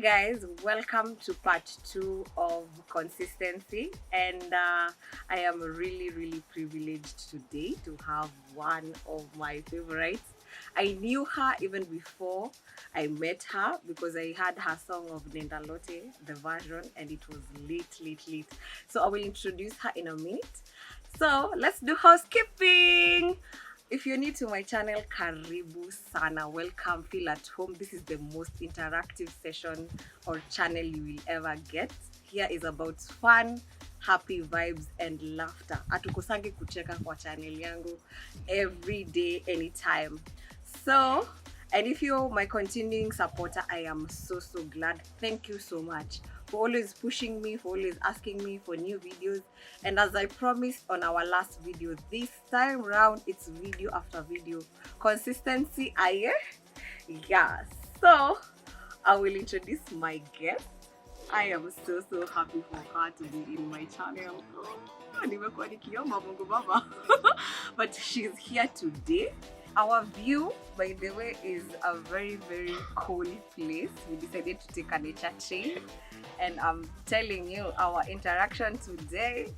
guys, welcome to part 2 of consistency, and I am really privileged today to have one of my favorites. I knew her even before I met her because I had her song of Nenda Lote, the version, and it was late. So I will introduce her in a minute. So let's do housekeeping. If you're new to my channel, karibu sana, welcome, feel at home. This is the most interactive session or channel you will ever get. Here is about fun, happy vibes and laughter. Hatukosangi kucheka kwa channel yangu every day, anytime. So, and if you're my continuing supporter, I am so glad. Thank you so much for always pushing me, for always asking me for new videos. And as I promised on our last video, this time round it's video after video. Consistency, yeah. So I will introduce my guest. I am so happy for her to be in my channel. Nimekuwa nikiomba Mungu Baba. But she's here today. Our view, by the way, is a very cool place. We decided to take a nature trail, and I'm telling you, our interaction today.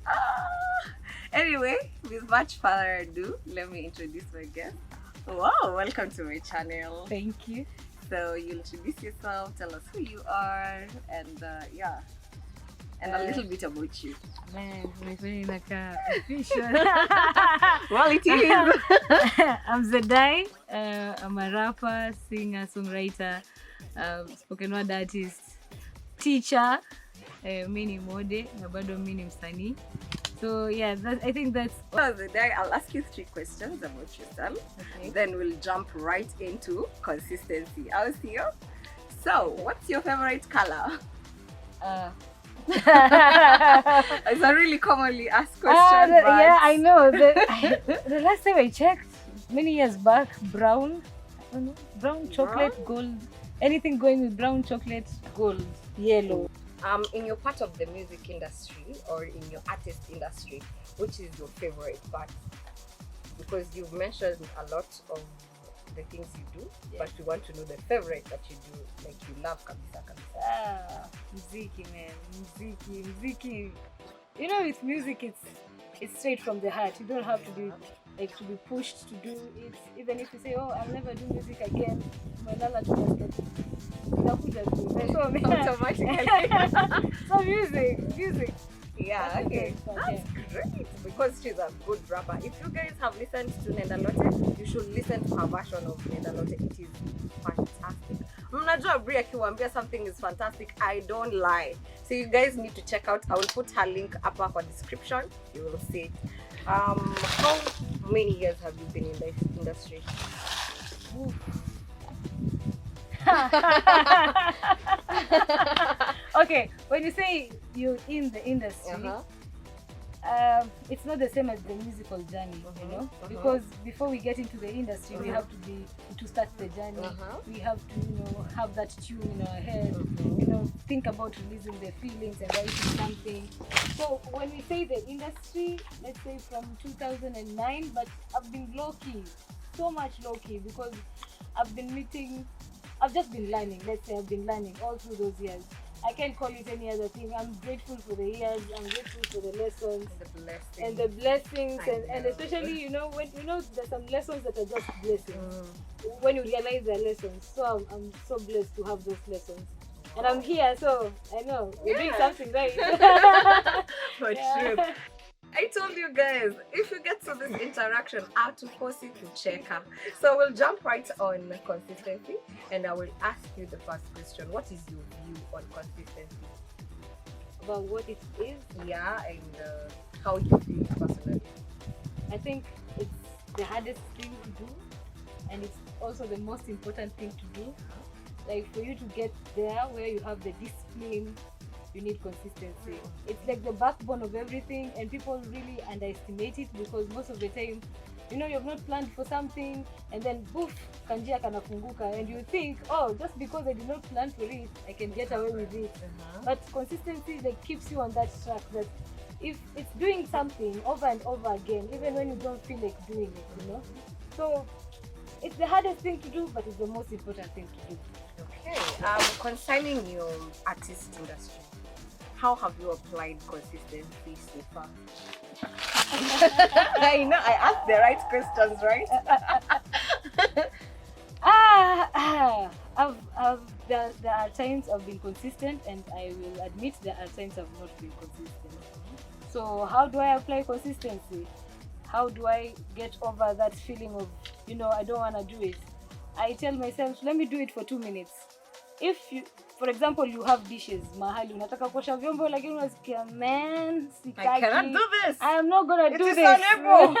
Anyway, with much further ado, let me introduce my guest. Wow, welcome to my channel. Thank you. So you introduce yourself, tell us who you are, and yeah, and a little bit about you. Man, my like official. Well, it is. I'm Zedai. I'm a rapper, singer, songwriter, spoken word artist, teacher, mini mode, na bado mini msanii. So yeah, I think that's. So Zedai, I'll ask you 3 questions about yourself. Okay. Then we'll jump right into consistency. I'll see you. So, what's your favorite color? It's a really commonly asked question. But... Yeah, I know. The last time I checked, many years back, brown. I don't know, brown, chocolate, gold. Anything going with brown, chocolate, gold, yellow. In your part of the music industry or in your artist industry, which is your favorite part? Because you've mentioned a lot of the things you do, yeah, but we want to know the favorite that you do, like you love kabisa. Mziki, man, mziki. You know, with music, it's straight from the heart. You don't have to be like to be pushed to do it. Even if you say, "Oh, I'll never do music again," automatically. So music. Yeah, okay. That's great, because she's a good rapper. If you guys have listened to Nenda Lote, you should listen to her version of Nenda Lote. It is fantastic. Mnajua Bri akiwaambia something is fantastic, I don't lie. So you guys need to check out. I will put her link up for description. You will see it. How many years have you been in the industry? Okay, when you say you're in the industry, it's not the same as the musical journey, you know, because before we get into the industry, we have to start the journey. We have to, you know, have that tune in our head, you know, think about releasing the feelings and writing something. So when we say the industry, let's say from 2009, but I've been low-key, so much low-key, because I've just been learning. Let's say I've been learning all through those years. I can't call it any other thing. I'm grateful for the years. I'm grateful for the lessons and the blessings, and especially, you know, when you know there's some lessons that are just blessings. When you realize they're lessons, so I'm so blessed to have those lessons. And I'm here, so I know we're doing something right. For sure. I told you guys, if you get to this interaction, I have to force you to check her. So we'll jump right on consistency, and I will ask you the first question. What is your view on consistency? About what it is? Yeah, and how you feel personally. I think it's the hardest thing to do, and it's also the most important thing to do. Like, for you to get there where you have the discipline, you need consistency. It's like the backbone of everything, and people really underestimate it, because most of the time, you know, you've not planned for something, and then poof, kanjia kanafunguka, and you think, oh, just because I did not plan for it, I can get away with it. But consistency, like, keeps you on that track, that if it's doing something over and over again, even when you don't feel like doing it, you know. So it's the hardest thing to do, but it's the most important thing to do. Okay. Concerning your artist industry, how have you applied consistency so far? I know I asked the right questions, right? There are times I've been consistent, and I will admit there are times I've not been consistent. So how do I apply consistency? How do I get over that feeling of, I don't want to do it? I tell myself, let me do it for 2 minutes. If you, for example, you have dishes mahali unataka kuosha vyombo lakini unasikia, man, sitaki, I cannot do this. I am not gonna do is this. unable.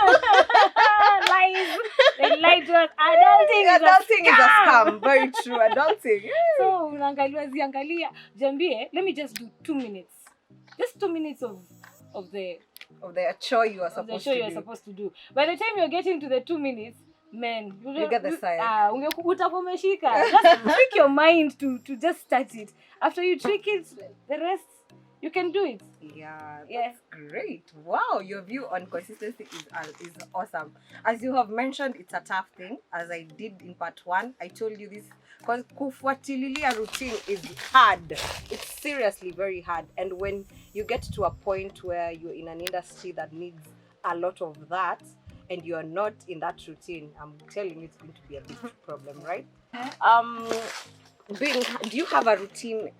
Lies. They lied to us. Adulting is a scam. Very true. Adulting. So unaangalia ziangalia, jambie, let me just do 2 minutes. Just 2 minutes of the chore you are supposed to do. By the time you're getting to the 2 minutes, man, you get the sign. Just trick your mind to just start it. After you trick it, the rest you can do it. Yeah, that's great. Wow, your view on consistency is awesome. As you have mentioned, it's a tough thing. As I did in part 1, I told you this, because kufuatililia routine is hard. It's seriously very hard. And when you get to a point where you're in an industry that needs a lot of that, and you are not in that routine, I'm telling you, it's going to be a big problem, right? Do you have a routine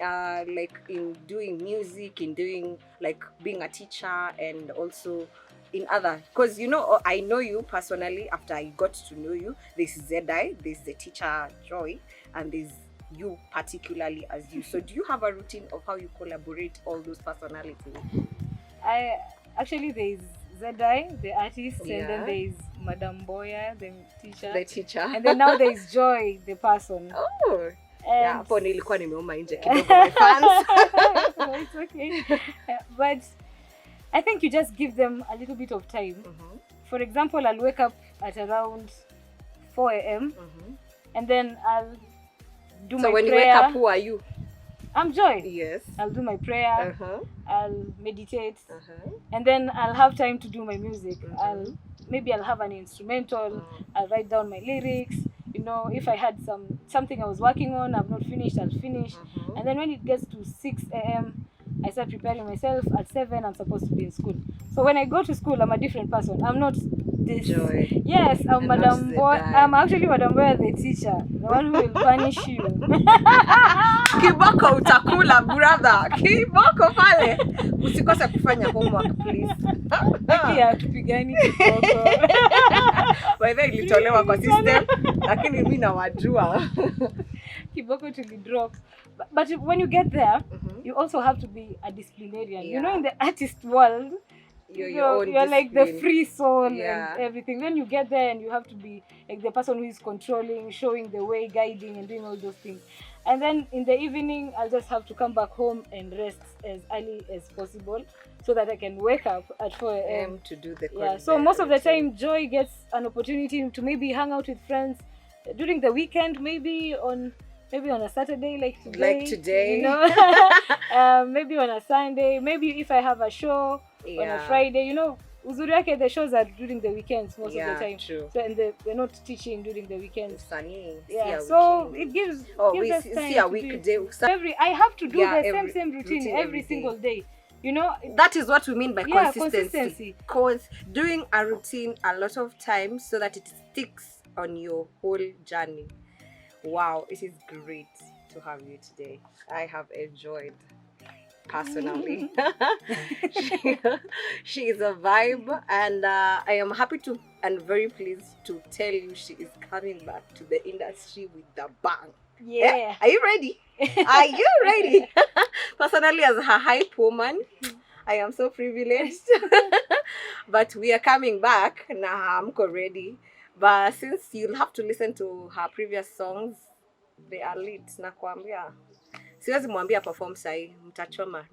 like in doing music, in doing like being a teacher, and also in other, because I know you personally. After I got to know you, there's Zedai, there's the teacher Joy, and there's you particularly as you. So do you have a routine of how you collaborate all those personalities? There's Zedai, the artist, and then there's Madam Boya, the teacher. And then now there's Joy, the person. Oh. And hapo nilikuwa nimeuma nje kidogo my fans. No, it's okay. But I think you just give them a little bit of time. For example, I'll wake up at around 4 a.m. And then I'll do my prayer. So when you wake up, who are you? I'm Joy. Yes. I'll do my prayer. I'll meditate. And then I'll have time to do my music. I'll have an instrumental. I'll write down my lyrics. If I had something I was working on, I've not finished, I'll finish. And then when it gets to 6 a.m., I start preparing myself. At 7, I'm supposed to be in school. So when I go to school, I'm a different person. I'm not this. Joy. Yes, I'm Madam Boy. I'm actually Madam Boy, the teacher, the one who will punish you. Kiboko utakula, brother. Kiboko pale. Usikose kufanya homework, please. Ya tupigani kiboko. By the way, ilitolewa kwa system, lakini mimi nawajua. Kiboko to be dropped. But when you get there, you also have to be a disciplinarian. In the artist world, you're like the free soul and everything. Then you get there and you have to be like the person who is controlling, showing the way, guiding, and doing all those things. And then in the evening, I'll just have to come back home and rest as early as possible so that I can wake up at 4 a.m. to do the So most of the time, Joy gets an opportunity to maybe hang out with friends during the weekend, maybe on a Saturday like today. Maybe on a Sunday, maybe if I have a show on a Friday. Uzuri yake, the shows are during the weekends most of the time. True. So and they're not teaching during the weekends. Sunny. So it gives us time. See a weekday. I have to do the same routine every single day. That is what we mean by consistency. Because doing a routine a lot of times so that it sticks on your whole journey. Wow, it is great to have you today. I have enjoyed personally. She is a vibe, and I am happy to and very pleased to tell you she is coming back to the industry with the bang. Yeah. Are you ready? Are you ready? Personally, as a hype woman, I am so privileged. But we are coming back. Nah, I'm ready. But since you'll have to listen to her previous songs, they are lit. Nakwambia. Siwezi mwambia perform sahi, mtachoma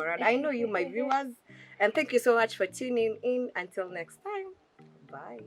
rada. I know you, my viewers. And thank you so much for tuning in. Until next time. Bye.